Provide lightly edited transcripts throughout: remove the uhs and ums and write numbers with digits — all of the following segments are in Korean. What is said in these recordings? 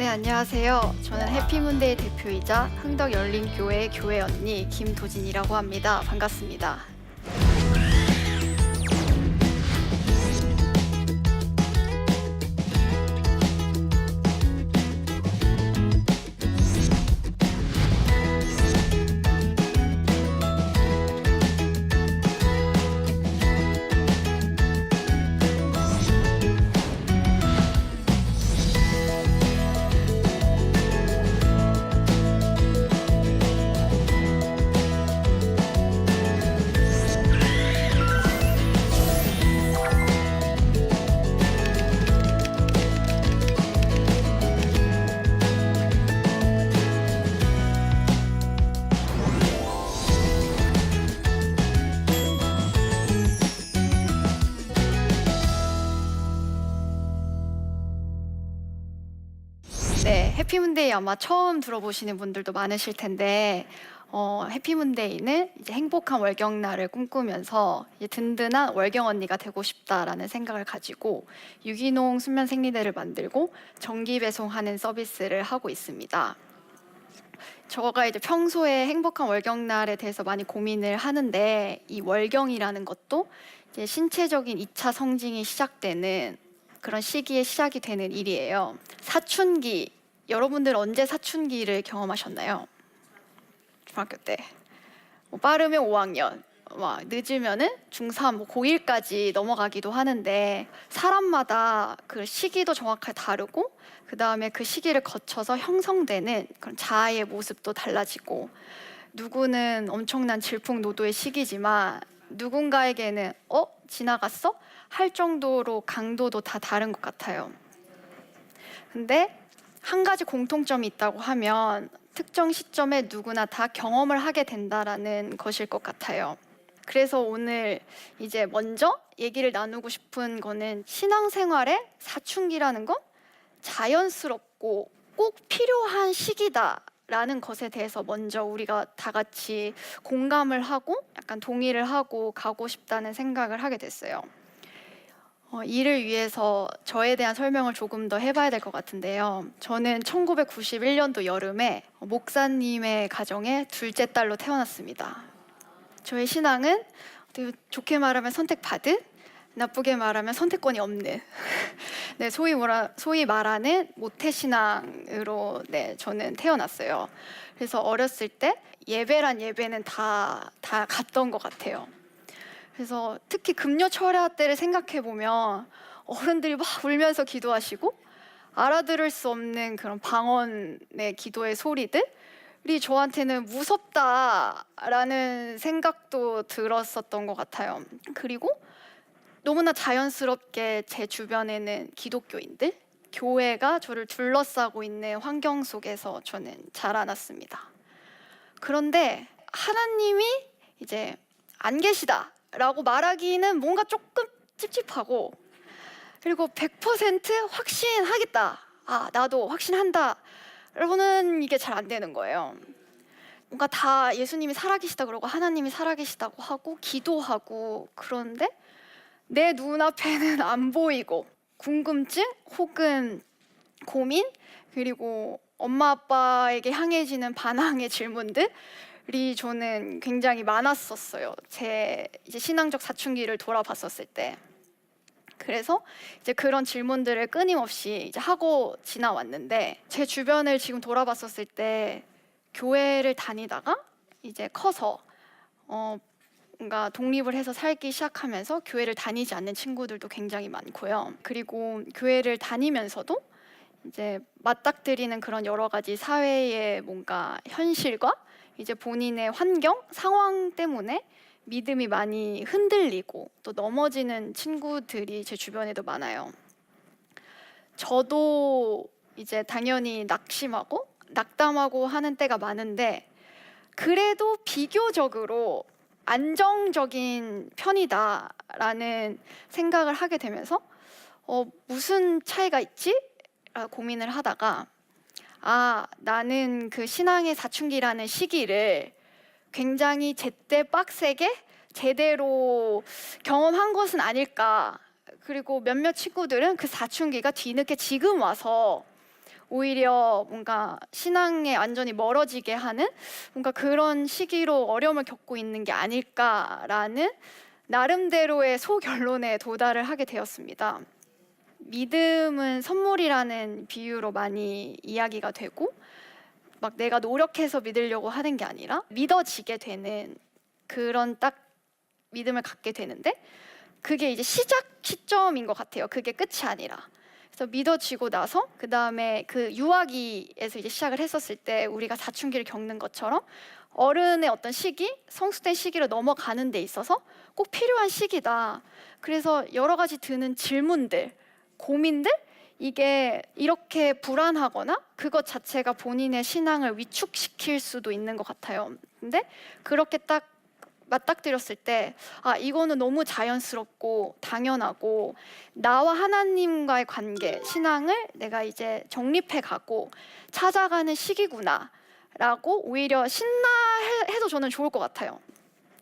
안녕하세요. 저는 해피문데이 대표이자 흥덕열린교회 교회 언니 김도진이라고 합니다. 반갑습니다. 네, 해피문데이 아마 처음 들어보시는 분들도 많으실 텐데 해피문데이는 이제 행복한 월경날을 꿈꾸면서 이제 든든한 월경 언니가 되고 싶다라는 생각을 가지고 유기농 순면 생리대를 만들고 정기 배송하는 서비스를 하고 있습니다. 저가 이제 평소에 행복한 월경날에 대해서 많이 고민을 하는데 이 월경이라는 것도 이제 신체적인 2차 성징이 시작되는 그런 시기에 시작이 되는 일이에요. 사춘기, 여러분들 언제 사춘기를 경험하셨나요? 중학교 때. 뭐 빠르면 5학년, 늦으면은 중3, 고1까지 넘어가기도 하는데 사람마다 그 시기도 정확하게 다르고 그 다음에 그 시기를 거쳐서 형성되는 그런 자아의 모습도 달라지고 누구는 엄청난 질풍노도의 시기지만 누군가에게는 지나갔어? 할 정도로 강도도 다 다른 것 같아요. 근데 한 가지 공통점이 있다고 하면 특정 시점에 누구나 다 경험을 하게 된다라는 것일 것 같아요. 그래서 오늘 이제 먼저 얘기를 나누고 싶은 거는 신앙생활의 사춘기라는 건 자연스럽고 꼭 필요한 시기다라는 것에 대해서 먼저 우리가 다 같이 공감을 하고 약간 동의를 하고 가고 싶다는 생각을 하게 됐어요. 이를 위해서 저에 대한 설명을 조금 더 해봐야 될 것 같은데요. 저는 1991년도 여름에 목사님의 가정에 둘째 딸로 태어났습니다. 저의 신앙은 어떻게 좋게 말하면 선택받은, 나쁘게 말하면 선택권이 없는 네, 소위 말하는 모태신앙으로 저는 태어났어요. 그래서 어렸을 때 예배란 예배는 다 갔던 것 같아요. 그래서 특히 금요 철야 때를 생각해 보면 어른들이 막 울면서 기도하시고 알아들을 수 없는 그런 방언의 기도의 소리들이 저한테는 무섭다라는 생각도 들었었던 것 같아요. 그리고 너무나 자연스럽게 제 주변에는 기독교인들, 교회가 저를 둘러싸고 있는 환경 속에서 저는 자라났습니다. 그런데 하나님이 이제 안 계시다 라고 말하기는 뭔가 조금 찝찝하고, 그리고 100% 확신하겠다, 나도 확신한다 라고는 이게 잘 안 되는 거예요. 뭔가 다 예수님이 살아계시다 그러고 하나님이 살아계시다고 하고 기도하고, 그런데 내 눈앞에는 안 보이고 궁금증 혹은 고민, 그리고 엄마 아빠에게 향해지는 반항의 질문들 저는 굉장히 많았었어요. 제 이제 신앙적 사춘기를 돌아봤었을 때. 그래서 이제 그런 질문들을 끊임없이 이제 하고 지나왔는데, 제 주변을 지금 돌아봤었을 때 교회를 다니다가 이제 커서 뭔가 독립을 해서 살기 시작하면서 교회를 다니지 않는 친구들도 굉장히 많고요. 그리고 교회를 다니면서도 이제 맞닥뜨리는 그런 여러 가지 사회의 뭔가 현실과 이제 본인의 환경, 상황 때문에 믿음이 많이 흔들리고 또 넘어지는 친구들이 제 주변에도 많아요. 저도 이제 당연히 낙심하고 낙담하고 하는 때가 많은데, 그래도 비교적으로 안정적인 편이다라는 생각을 하게 되면서 무슨 차이가 있지? 라고 고민을 하다가 나는 그 신앙의 사춘기라는 시기를 굉장히 제때 빡세게 제대로 경험한 것은 아닐까. 그리고 몇몇 친구들은 그 사춘기가 뒤늦게 지금 와서 오히려 뭔가 신앙에 완전히 멀어지게 하는 뭔가 그런 시기로 어려움을 겪고 있는 게 아닐까라는 나름대로의 소결론에 도달을 하게 되었습니다. 믿음은 선물이라는 비유로 많이 이야기가 되고, 막 내가 노력해서 믿으려고 하는 게 아니라 믿어지게 되는 그런 딱 믿음을 갖게 되는데, 그게 이제 시작 시점인 것 같아요. 그게 끝이 아니라. 그래서 믿어지고 나서 그 다음에 그 유아기에서 이제 시작을 했었을 때 우리가 사춘기를 겪는 것처럼 어른의 어떤 시기, 성숙된 시기로 넘어가는 데 있어서 꼭 필요한 시기다. 그래서 여러 가지 드는 질문들, 고민들, 이게 이렇게 불안하거나 그것 자체가 본인의 신앙을 위축시킬 수도 있는 것 같아요. 근데 그렇게 딱 맞닥뜨렸을 때, 아, 이거는 너무 자연스럽고 당연하고 나와 하나님과의 관계, 신앙을 내가 이제 정립해 가고 찾아가는 시기구나 라고 오히려 신나해도 저는 좋을 것 같아요.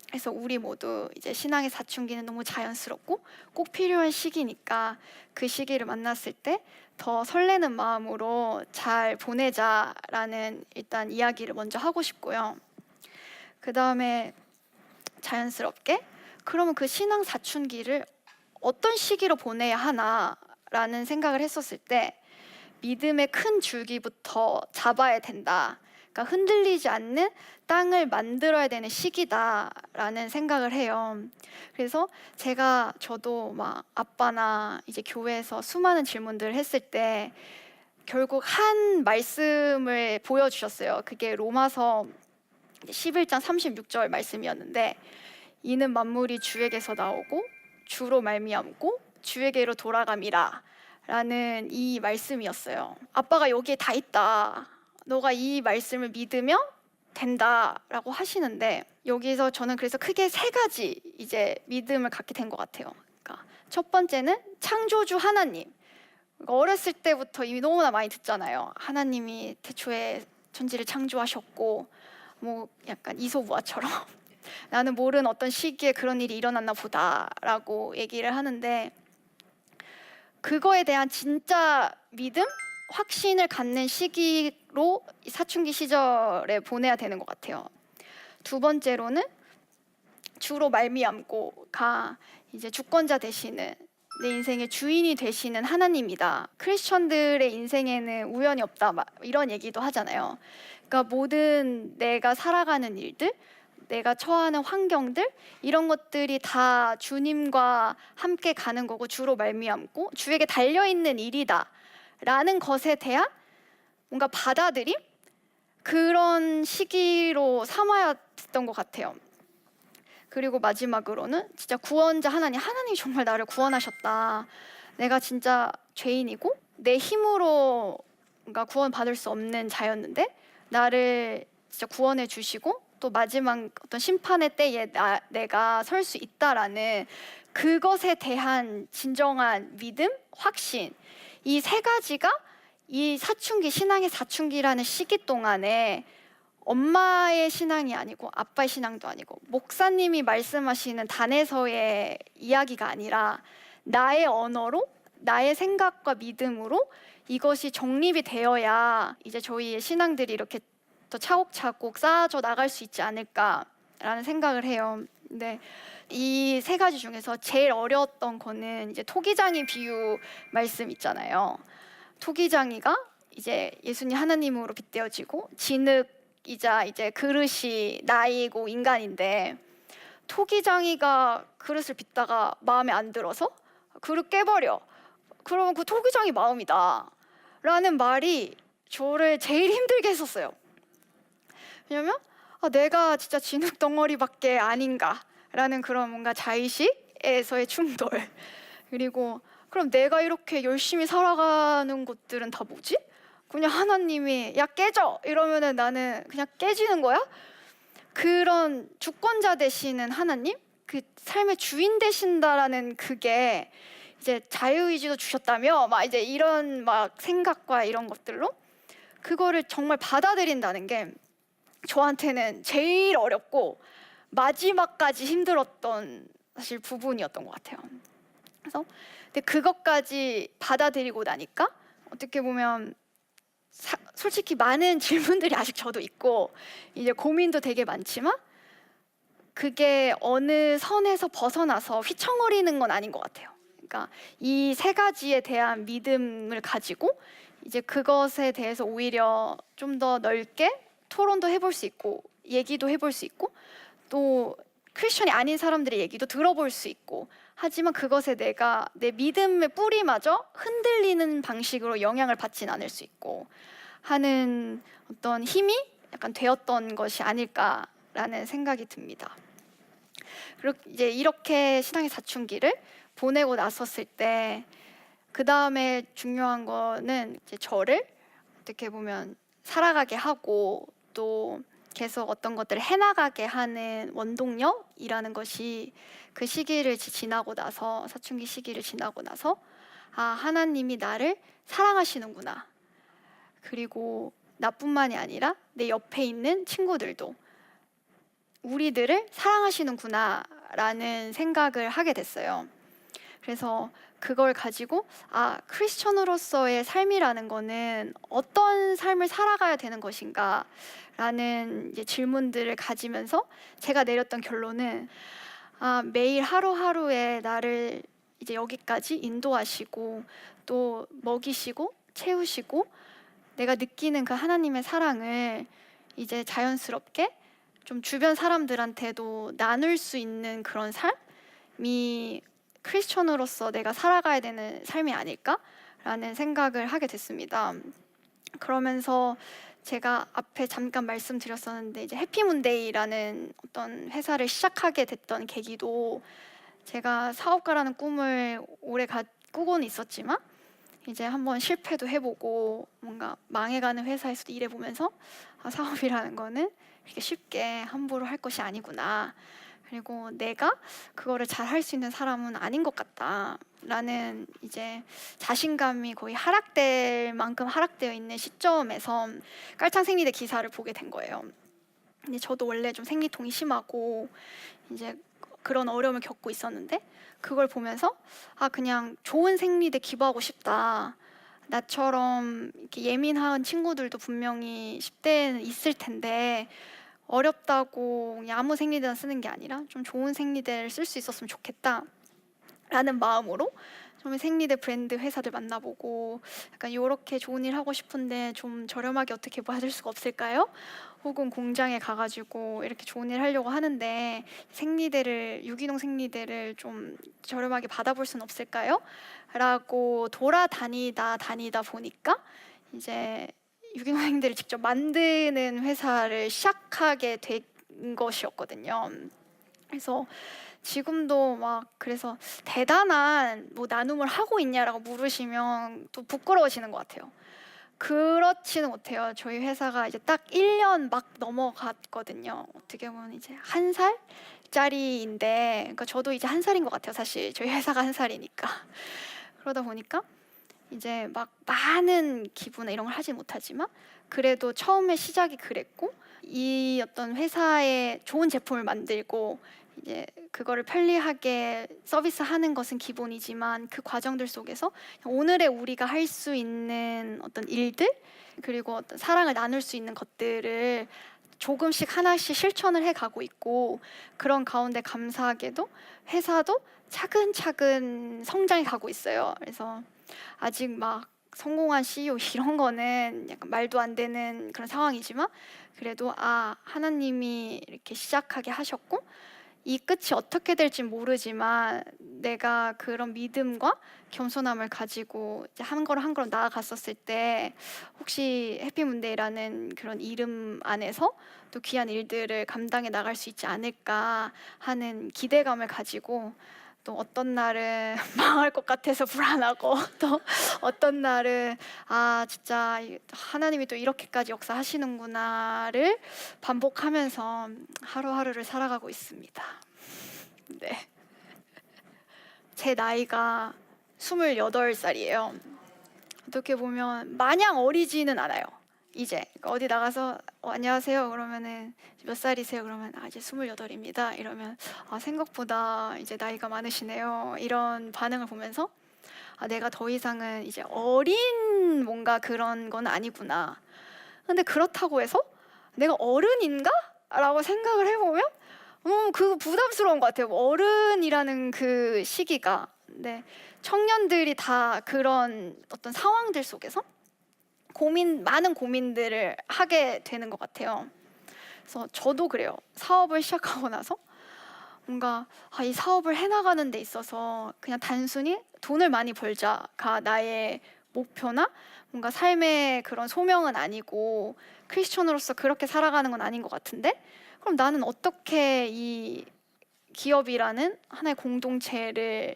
그래서 우리 모두 이제 신앙의 사춘기는 너무 자연스럽고 꼭 필요한 시기니까 그 시기를 만났을 때 더 설레는 마음으로 잘 보내자라는 일단 이야기를 먼저 하고 싶고요. 그 다음에 자연스럽게 그러면 그 신앙 사춘기를 어떤 시기로 보내야 하나라는 생각을 했었을 때, 믿음의 큰 줄기부터 잡아야 된다. 그러니까 흔들리지 않는 땅을 만들어야 되는 시기다라는 생각을 해요. 그래서 저도 막 아빠나 이제 교회에서 수많은 질문들을 했을 때 결국 한 말씀을 보여주셨어요. 그게 로마서 11장 36절 말씀이었는데, 이는 만물이 주에게서 나오고 주로 말미암고 주에게로 돌아감이라 라는 이 말씀이었어요. 아빠가 여기에 다 있다, 너가 이 말씀을 믿으면 된다 라고 하시는데, 여기서 저는 그래서 크게 세 가지 이제 믿음을 갖게 된 것 같아요. 그러니까 첫 번째는 창조주 하나님. 어렸을 때부터 이미 너무나 많이 듣잖아요. 하나님이 태초에 천지를 창조하셨고, 뭐 약간 이소부화처럼 나는 모르는 어떤 시기에 그런 일이 일어났나 보다라고 얘기를 하는데, 그거에 대한 진짜 믿음, 확신을 갖는 시기로 사춘기 시절에 보내야 되는 것 같아요. 두 번째로는 주로 말미암고가 이제 주권자 되시는, 내 인생의 주인이 되시는 하나님이다. 크리스천들의 인생에는 우연이 없다, 이런 얘기도 하잖아요. 그러니까 모든 내가 살아가는 일들, 내가 처하는 환경들, 이런 것들이 다 주님과 함께 가는 거고 주로 말미암고 주에게 달려있는 일이다 라는 것에 대한 뭔가 받아들임? 그런 시기로 삼아야 됐던 것 같아요. 그리고 마지막으로는 진짜 구원자 하나님이 정말 나를 구원하셨다. 내가 진짜 죄인이고 내 힘으로 뭔가 구원받을 수 없는 자였는데 나를 진짜 구원해 주시고 또 마지막 어떤 심판의 때에 내가 설 수 있다라는 그것에 대한 진정한 믿음, 확신, 이 세 가지가 이 사춘기, 신앙의 사춘기라는 시기 동안에 엄마의 신앙이 아니고 아빠의 신앙도 아니고 목사님이 말씀하시는 단에서의 이야기가 아니라 나의 언어로, 나의 생각과 믿음으로 이것이 정립이 되어야 이제 저희의 신앙들이 이렇게 더 차곡차곡 쌓아져 나갈 수 있지 않을까라는 생각을 해요. 근데 이 세 가지 중에서 제일 어려웠던 거는 이제 토기장이 비유 말씀 있잖아요. 토기장이가 이제 예수님 하나님으로 빗대어지고 진흙이자 이제 그릇이 나이고 인간인데, 토기장이가 그릇을 빚다가 마음에 안 들어서 그릇 깨버려. 그러면 그 토기장이 마음이다 라는 말이 저를 제일 힘들게 했었어요. 왜냐면 내가 진짜 진흙 덩어리밖에 아닌가 라는 그런 뭔가 자의식에서의 충돌, 그리고 그럼 내가 이렇게 열심히 살아가는 것들은 다 뭐지? 그냥 하나님이 야 깨져 이러면은 나는 그냥 깨지는 거야? 그런 주권자 되시는 하나님, 그 삶의 주인 되신다라는 그게 이제 자유의지도 주셨다며 막 이제 이런 막 생각과 이런 것들로 그거를 정말 받아들인다는 게 저한테는 제일 어렵고 마지막까지 힘들었던 사실 부분이었던 것 같아요. 그래서 근데 그것까지 받아들이고 나니까 어떻게 보면 솔직히 많은 질문들이 아직 저도 있고 이제 고민도 되게 많지만 그게 어느 선에서 벗어나서 휘청거리는 건 아닌 것 같아요. 그러니까 이 세 가지에 대한 믿음을 가지고 이제 그것에 대해서 오히려 좀 더 넓게 토론도 해볼 수 있고 얘기도 해볼 수 있고 또 크리스천이 아닌 사람들의 얘기도 들어볼 수 있고 하지만 그것에 내가 내 믿음의 뿌리마저 흔들리는 방식으로 영향을 받진 않을 수 있고 하는 어떤 힘이 약간 되었던 것이 아닐까라는 생각이 듭니다. 그리고 이제 이렇게 신앙의 사춘기를 보내고 나섰을 때 그 다음에 중요한 거는 이제 저를 어떻게 보면 살아가게 하고 또 계속 어떤 것들을 해나가게 하는 원동력이라는 것이 그 시기를 지나고 나서 사춘기 시기를 지나고 나서 아 하나님이 나를 사랑하시는구나. 그리고 나뿐만이 아니라 내 옆에 있는 친구들도 우리들을 사랑하시는구나 라는 생각을 하게 됐어요. 그래서 그걸 가지고 아 크리스천으로서의 삶이라는 거는 어떤 삶을 살아가야 되는 것인가 라는 이제 질문들을 가지면서 제가 내렸던 결론은 아 매일 하루하루에 나를 이제 여기까지 인도하시고 또 먹이시고 채우시고 내가 느끼는 그 하나님의 사랑을 이제 자연스럽게 좀 주변 사람들한테도 나눌 수 있는 그런 삶이 크리스천으로서 내가 살아가야 되는 삶이 아닐까라는 생각을 하게 됐습니다. 그러면서 제가 앞에 잠깐 말씀드렸었는데 이제 해피문데이라는 어떤 회사를 시작하게 됐던 계기도 제가 사업가라는 꿈을 오래 꾸고는 있었지만 이제 한번 실패도 해보고 뭔가 망해가는 회사에서도 일해보면서 아, 사업이라는 거는 이렇게 쉽게 함부로 할 것이 아니구나. 그리고 내가 그거를 잘 할 수 있는 사람은 아닌 것 같다라는 이제 자신감이 거의 하락될 만큼 하락되어 있는 시점에서 깔창 생리대 기사를 보게 된 거예요. 근데 저도 원래 좀 생리통이 심하고 이제 그런 어려움을 겪고 있었는데 그걸 보면서 아 그냥 좋은 생리대 기부하고 싶다. 나처럼 이렇게 예민한 친구들도 분명히 10대에는 있을 텐데 어렵다고 그냥 아무 생리대나 쓰는 게 아니라 좀 좋은 생리대를 쓸 수 있었으면 좋겠다 라는 마음으로 좀 생리대 브랜드 회사들 만나보고 약간 이렇게 좋은 일 하고 싶은데 좀 저렴하게 어떻게 받을 수가 없을까요? 혹은 공장에 가가지고 이렇게 좋은 일 하려고 하는데 생리대를 유기농 생리대를 좀 저렴하게 받아볼 수는 없을까요? 라고 돌아다니다 보니까 이제 유기농 생리대를 직접 만드는 회사를 시작하게 된 것이었거든요. 그래서 지금도 막 그래서 대단한 뭐 나눔을 하고 있냐라고 물으시면 또 부끄러워지는 것 같아요. 그렇지는 못해요. 저희 회사가 이제 딱 1년 막 넘어갔거든요. 어떻게 보면 이제 1살짜리인데, 그러니까 저도 이제 1살인 것 같아요. 사실 저희 회사가 1살이니까. 그러다 보니까 이제 막 많은 기부나 이런 걸 하진 못하지만 그래도 처음에 시작이 그랬고 이 어떤 회사에 좋은 제품을 만들고 이제 그거를 편리하게 서비스하는 것은 기본이지만 그 과정들 속에서 오늘의 우리가 할 수 있는 어떤 일들 그리고 어떤 사랑을 나눌 수 있는 것들을 조금씩 하나씩 실천을 해가고 있고 그런 가운데 감사하게도 회사도 차근차근 성장해 가고 있어요. 그래서 아직 막 성공한 CEO 이런 거는 약간 말도 안 되는 그런 상황이지만 그래도 아 하나님이 이렇게 시작하게 하셨고 이 끝이 어떻게 될지 모르지만 내가 그런 믿음과 겸손함을 가지고 이제 한 걸음 한 걸음 나아갔었을 때 혹시 해피문데이라는 그런 이름 안에서 또 귀한 일들을 감당해 나갈 수 있지 않을까 하는 기대감을 가지고 또 어떤 날은 망할 것 같아서 불안하고 또 어떤 날은 아 진짜 하나님이 또 이렇게까지 역사하시는구나를 반복하면서 하루하루를 살아가고 있습니다. 네. 제 나이가 28살이에요. 어떻게 보면 마냥 어리지는 않아요. 이제 어디 나가서 안녕하세요 그러면은 몇 살이세요 그러면 아 이제 28입니다 이러면 아 생각보다 이제 나이가 많으시네요 이런 반응을 보면서 내가 더 이상은 이제 어린 뭔가 그런 건 아니구나. 근데 그렇다고 해서 내가 어른인가? 라고 생각을 해보면 그거 부담스러운 것 같아요. 어른이라는 그 시기가. 네, 청년들이 다 그런 어떤 상황들 속에서 많은 고민들을 하게 되는 것 같아요. 그래서 저도 그래요. 사업을 시작하고 나서 뭔가 이 사업을 해나가는 데 있어서 그냥 단순히 돈을 많이 벌자가 나의 목표나 뭔가 삶의 그런 소명은 아니고 크리스천으로서 그렇게 살아가는 건 아닌 것 같은데, 그럼 나는 어떻게 이 기업이라는 하나의 공동체를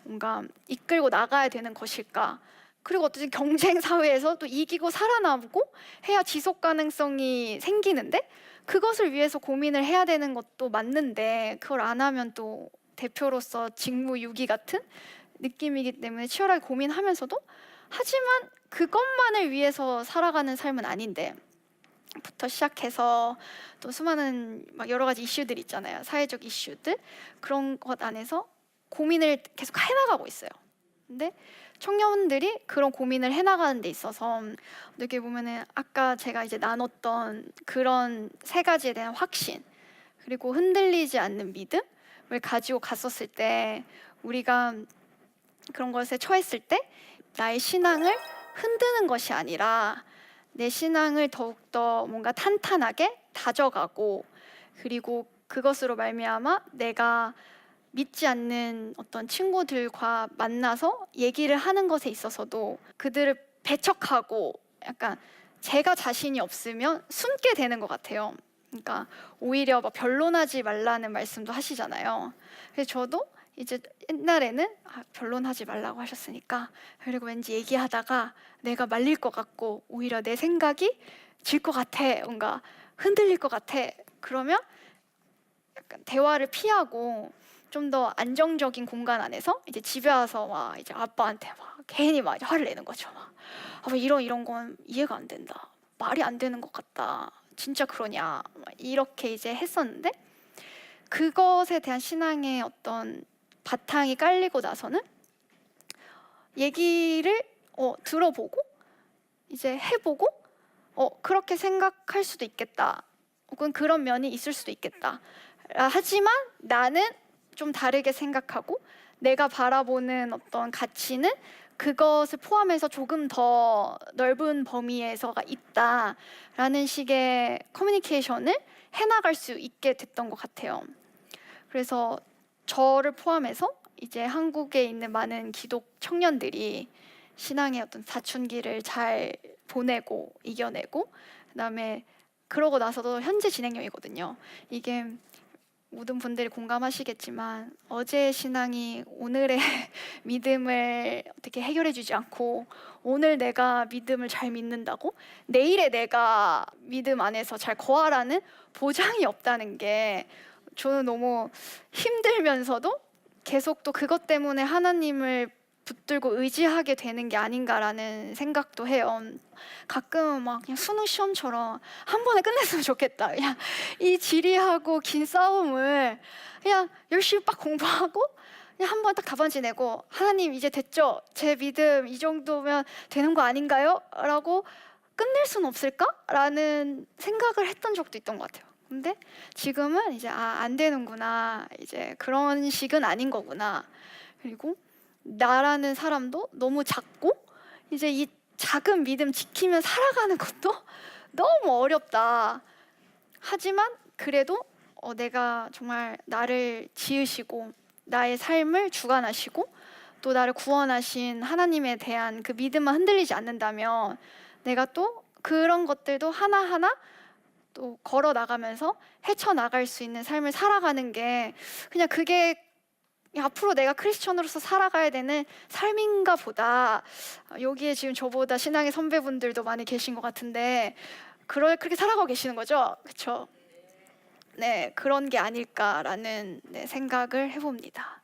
뭔가 이끌고 나가야 되는 것일까? 그리고 어떤 경쟁 사회에서 또 이기고 살아남고 해야 지속 가능성이 생기는데, 그것을 위해서 고민을 해야 되는 것도 맞는데 그걸 안 하면 또 대표로서 직무유기 같은 느낌이기 때문에 치열하게 고민하면서도, 하지만 그것만을 위해서 살아가는 삶은 아닌데 부터 시작해서 또 수많은 막 여러 가지 이슈들 있잖아요. 사회적 이슈들, 그런 것 안에서 고민을 계속 해나가고 있어요. 근데 청년들이 그런 고민을 해나가는 데 있어서 어떻게 보면은 아까 제가 이제 나눴던 그런 세 가지에 대한 확신, 그리고 흔들리지 않는 믿음을 가지고 갔었을 때, 우리가 그런 것에 처했을 때 나의 신앙을 흔드는 것이 아니라 내 신앙을 더욱더 뭔가 탄탄하게 다져가고, 그리고 그것으로 말미암아 내가 믿지 않는 어떤 친구들과 만나서 얘기를 하는 것에 있어서도 그들을 배척하고 약간 제가 자신이 없으면 숨게 되는 것 같아요. 그러니까 오히려 막 변론하지 말라는 말씀도 하시잖아요. 그래서 저도 이제 옛날에는 변론하지 말라고 하셨으니까, 그리고 왠지 얘기하다가 내가 말릴 것 같고 오히려 내 생각이 질 것 같아, 뭔가 흔들릴 것 같아, 그러면 약간 대화를 피하고 좀 더 안정적인 공간 안에서 이제 집에 와서 막 이제 아빠한테 막 괜히 막 화를 내는 거죠. 막 이런 건 이해가 안 된다, 말이 안 되는 것 같다, 진짜 그러냐, 막 이렇게 이제 했었는데, 그것에 대한 신앙의 어떤 바탕이 깔리고 나서는 얘기를 들어보고 이제 해보고 그렇게 생각할 수도 있겠다, 혹은 그런 면이 있을 수도 있겠다. 하지만 나는 좀 다르게 생각하고 내가 바라보는 어떤 가치는 그것을 포함해서 조금 더 넓은 범위에서가 있다라는 식의 커뮤니케이션을 해나갈 수 있게 됐던 것 같아요. 그래서 저를 포함해서 이제 한국에 있는 많은 기독 청년들이 신앙의 어떤 사춘기를 잘 보내고 이겨내고, 그다음에 그러고 나서도 현재 진행형이거든요. 이게 모든 분들이 공감하시겠지만 어제의 신앙이 오늘의 믿음을 어떻게 해결해주지 않고, 오늘 내가 믿음을 잘 믿는다고 내일의 내가 믿음 안에서 잘 거하라는 보장이 없다는 게 저는 너무 힘들면서도 계속 또 그것 때문에 하나님을 붙들고 의지하게 되는 게 아닌가라는 생각도 해요. 가끔은 막 그냥 수능 시험처럼 한 번에 끝냈으면 좋겠다. 그냥 이 지리하고 긴 싸움을 그냥 열심히 빡 공부하고 그냥 한 번 딱 답안지 내고, 하나님 이제 됐죠? 제 믿음 이 정도면 되는 거 아닌가요? 라고 끝낼 수는 없을까? 라는 생각을 했던 적도 있던 것 같아요. 근데 지금은 이제 안 되는구나, 이제 그런 식은 아닌 거구나, 그리고 나라는 사람도 너무 작고 이제 이 작은 믿음 지키며 살아가는 것도 너무 어렵다. 하지만 그래도 내가 정말 나를 지으시고 나의 삶을 주관하시고 또 나를 구원하신 하나님에 대한 그 믿음만 흔들리지 않는다면 내가 또 그런 것들도 하나하나 또 걸어 나가면서 헤쳐나갈 수 있는 삶을 살아가는 게, 그냥 그게 앞으로 내가 크리스천으로서 살아가야 되는 삶인가 보다. 여기에 지금 저보다 신앙의 선배분들도 많이 계신 것 같은데 그렇게 살아가고 계시는 거죠? 그렇죠? 네, 그런 게 아닐까라는 생각을 해봅니다.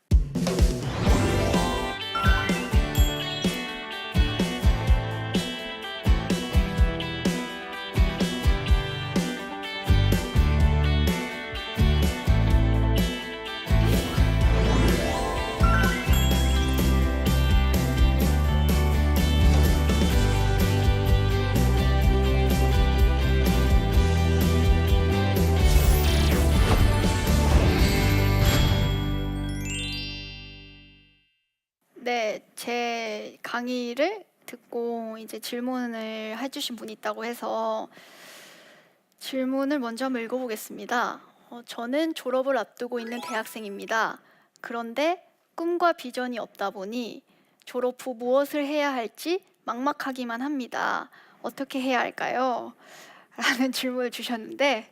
네, 제 강의를 듣고 이제 질문을 해주신 분이 있다고 해서 질문을 먼저 한번 읽어보겠습니다. 저는 졸업을 앞두고 있는 대학생입니다. 그런데 꿈과 비전이 없다 보니 졸업 후 무엇을 해야 할지 막막하기만 합니다. 어떻게 해야 할까요? 라는 질문을 주셨는데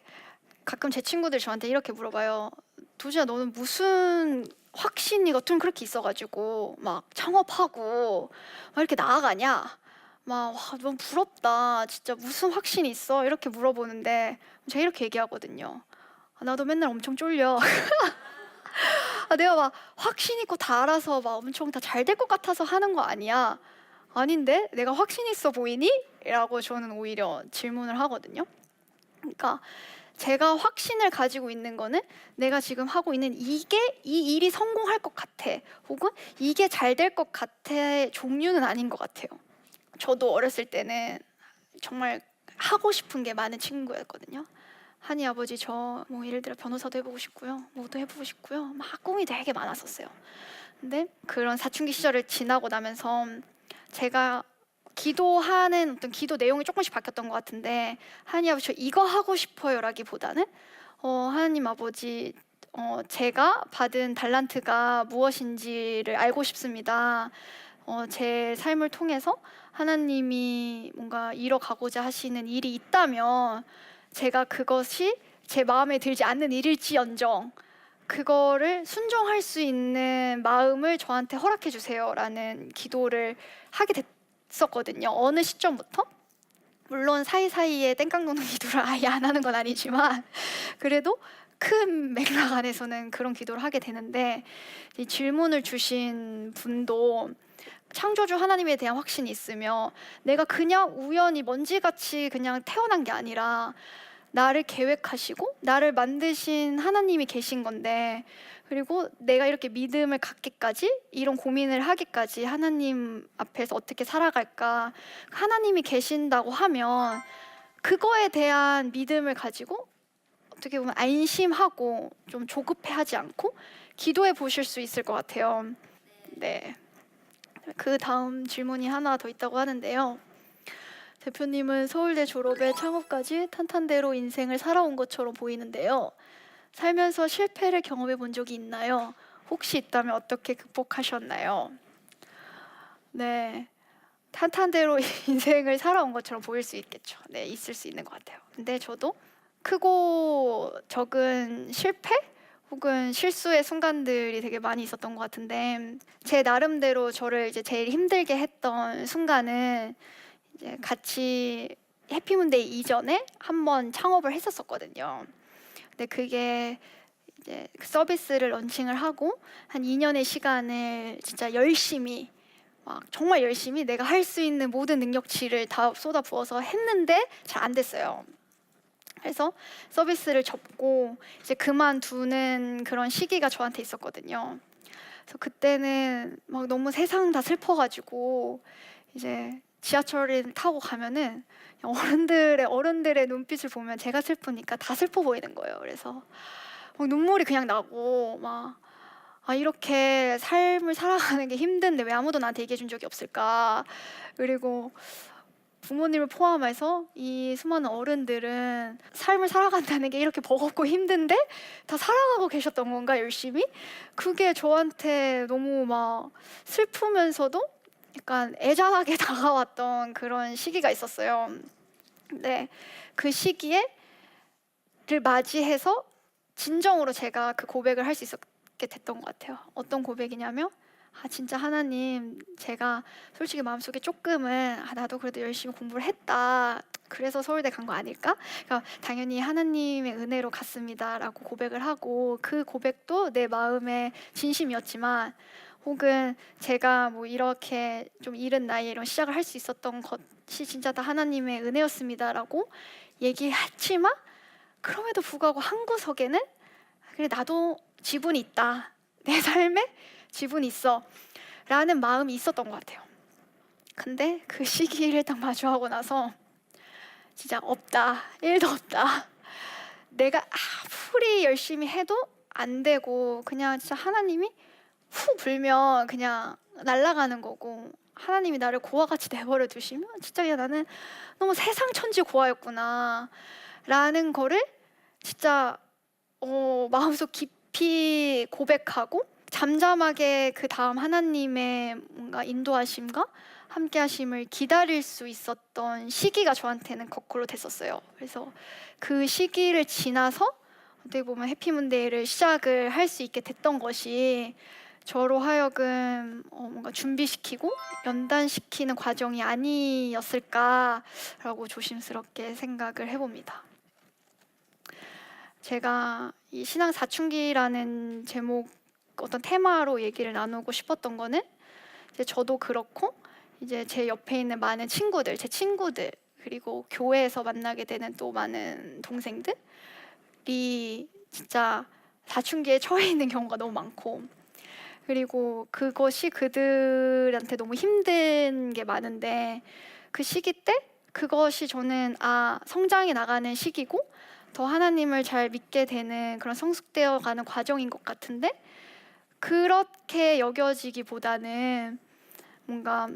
가끔 제 친구들 저한테 이렇게 물어봐요. 도지야, 너는 무슨 확신이 좀 그렇게 있어가지고 막 창업하고 막 이렇게 나아가냐? 막 와, 너무 부럽다. 진짜 무슨 확신이 있어? 이렇게 물어보는데 제가 이렇게 얘기하거든요. 나도 맨날 엄청 쫄려. 내가 막 확신 있고 다 알아서 막 엄청 다 잘 될 것 같아서 하는 거 아니야? 아닌데 내가 확신 있어 보이니? 라고 저는 오히려 질문을 하거든요. 그러니까 제가 확신을 가지고 있는 거는 내가 지금 하고 있는 이 일이 성공할 것 같아, 혹은 이게 잘 될 것 같아의 종류는 아닌 것 같아요. 저도 어렸을 때는 정말 하고 싶은 게 많은 친구였거든요. 하니 아버지 저 뭐 예를 들어 변호사도 해보고 싶고요, 뭐도 해보고 싶고요, 막 꿈이 되게 많았었어요. 근데 그런 사춘기 시절을 지나고 나면서 제가 기도하는 어떤 기도 내용이 조금씩 바뀌었던 것 같은데, 하나님 아버지 저 이거 하고 싶어요 라기보다는 하나님 아버지 제가 받은 달란트가 무엇인지를 알고 싶습니다. 제 삶을 통해서 하나님이 뭔가 이뤄가고자 하시는 일이 있다면 제가 그것이 제 마음에 들지 않는 일일지언정 그거를 순종할 수 있는 마음을 저한테 허락해 주세요라는 기도를 하게 됐었거든요. 어느 시점부터? 물론 사이사이에 땡깡 도는 기도를 아예 안 하는 건 아니지만 그래도 큰 맥락 안에서는 그런 기도를 하게 되는데, 이 질문을 주신 분도 창조주 하나님에 대한 확신이 있으며 내가 그냥 우연히 먼지같이 그냥 태어난 게 아니라 나를 계획하시고 나를 만드신 하나님이 계신 건데, 그리고 내가 이렇게 믿음을 갖기까지 이런 고민을 하기까지 하나님 앞에서 어떻게 살아갈까, 하나님이 계신다고 하면 그거에 대한 믿음을 가지고 어떻게 보면 안심하고 좀 조급해하지 않고 기도해 보실 수 있을 것 같아요. 네. 그 다음 질문이 하나 더 있다고 하는데요. 대표님은 서울대 졸업에 창업까지 탄탄대로 인생을 살아온 것처럼 보이는데요. 살면서 실패를 경험해 본 적이 있나요? 혹시 있다면 어떻게 극복하셨나요? 네. 탄탄대로 인생을 살아온 것처럼 보일 수 있겠죠. 네, 있을 수 있는 것 같아요. 근데 저도 크고 적은 실패? 혹은 실수의 순간들이 되게 많이 있었던 것 같은데, 제 나름대로 저를 이제 제일 힘들게 했던 순간은 이제 같이 해피문데이 이전에 한번 창업을 했었거든요. 근데 그게 이제 그 서비스를 런칭을 하고 한 2년의 시간을 진짜 열심히 막 정말 열심히 내가 할 수 있는 모든 능력치를 다 쏟아부어서 했는데 잘 안 됐어요. 그래서 서비스를 접고 이제 그만두는 그런 시기가 저한테 있었거든요. 그래서 그때는 막 너무 세상 다 슬퍼가지고 이제 지하철을 타고 가면은 어른들의 눈빛을 보면 제가 슬프니까 다 슬퍼 보이는 거예요. 그래서 막 눈물이 그냥 나고 막 이렇게 삶을 살아가는 게 힘든데 왜 아무도 나한테 얘기해 준 적이 없을까? 그리고 부모님을 포함해서 이 수많은 어른들은 삶을 살아간다는 게 이렇게 버겁고 힘든데 다 살아가고 계셨던 건가, 열심히? 그게 저한테 너무 막 슬프면서도 약간 애잔하게 다가왔던 그런 시기가 있었어요. 근데 그 시기를 맞이해서 진정으로 제가 그 고백을 할 수 있었게 됐던 것 같아요. 어떤 고백이냐면, 진짜 하나님, 제가 솔직히 마음속에 조금은 나도 그래도 열심히 공부를 했다, 그래서 서울대 간 거 아닐까? 그러니까 당연히 하나님의 은혜로 갔습니다라고 고백을 하고, 그 고백도 내 마음의 진심이었지만, 혹은 제가 뭐 이렇게 좀 이른 나이에 이런 시작을 할 수 있었던 것이 진짜 다 하나님의 은혜였습니다라고 얘기했지만, 그럼에도 불구하고 한 구석에는 그래, 나도 지분이 있다, 내 삶에 지분이 있어 라는 마음이 있었던 것 같아요. 근데 그 시기를 딱 마주하고 나서 진짜 없다, 1도 없다. 내가 아무리 열심히 해도 안 되고 그냥 진짜 하나님이 후 불면 그냥 날아가는 거고, 하나님이 나를 고와 같이 내버려 두시면 진짜 야 나는 너무 세상 천지 고아였구나 라는 거를 진짜 마음속 깊이 고백하고, 잠잠하게 그 다음 하나님의 뭔가 인도하심과 함께하심을 기다릴 수 있었던 시기가 저한테는 거꾸로 됐었어요. 그래서 그 시기를 지나서 어떻게 보면 해피문데이를 시작을 할 수 있게 됐던 것이 저로 하여금 뭔가 준비시키고 연단시키는 과정이 아니었을까라고 조심스럽게 생각을 해봅니다. 제가 이 신앙 사춘기라는 제목, 어떤 테마로 얘기를 나누고 싶었던 거는 이제 저도 그렇고 이제 제 옆에 있는 많은 친구들, 제 친구들, 그리고 교회에서 만나게 되는 또 많은 동생들이 진짜 사춘기에 처해 있는 경우가 너무 많고, 그리고 그것이 그들한테 너무 힘든 게 많은데, 그 시기 때 그것이 저는 성장해 나가는 시기고 더 하나님을 잘 믿게 되는 그런 성숙되어 가는 과정인 것 같은데, 그렇게 여겨지기보다는 뭔가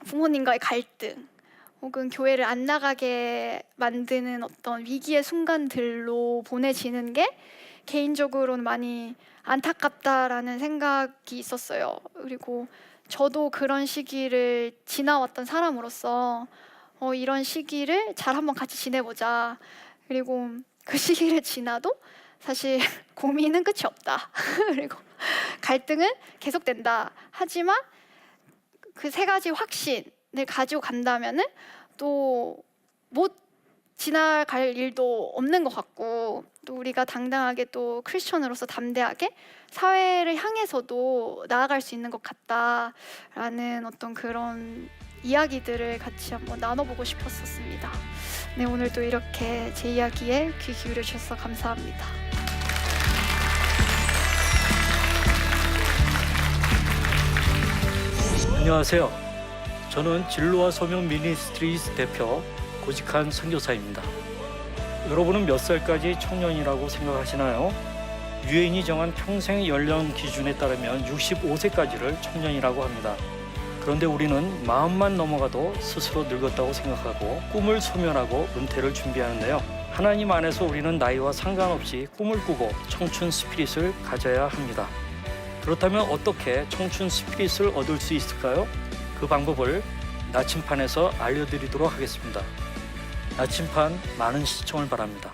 부모님과의 갈등 혹은 교회를 안 나가게 만드는 어떤 위기의 순간들로 보내지는 게 개인적으로는 많이 안타깝다라는 생각이 있었어요. 그리고 저도 그런 시기를 지나왔던 사람으로서 이런 시기를 잘 한번 같이 지내보자. 그리고 그 시기를 지나도 사실 고민은 끝이 없다. 그리고 갈등은 계속된다. 하지만 그 세 가지 확신을 가지고 간다면은 또 못 지나갈 일도 없는 것 같고, 또 우리가 당당하게 또 크리스천으로서 담대하게 사회를 향해서도 나아갈 수 있는 것 같다라는 어떤 그런 이야기들을 같이 한번 나눠보고 싶었었습니다. 네, 오늘도 이렇게 제 이야기에 귀 기울여 주셔서 감사합니다. 안녕하세요. 저는 진로와 소명 미니스트리스 대표 고직한 선교사입니다. 여러분은 몇 살까지 청년이라고 생각하시나요? 유엔이 정한 평생 연령 기준에 따르면 65세까지를 청년이라고 합니다. 그런데 우리는 마음만 넘어가도 스스로 늙었다고 생각하고 꿈을 소멸하고 은퇴를 준비하는데요. 하나님 안에서 우리는 나이와 상관없이 꿈을 꾸고 청춘 스피릿을 가져야 합니다. 그렇다면 어떻게 청춘 스피릿을 얻을 수 있을까요? 그 방법을 나침판에서 알려드리도록 하겠습니다. 나침판 많은 시청을 바랍니다.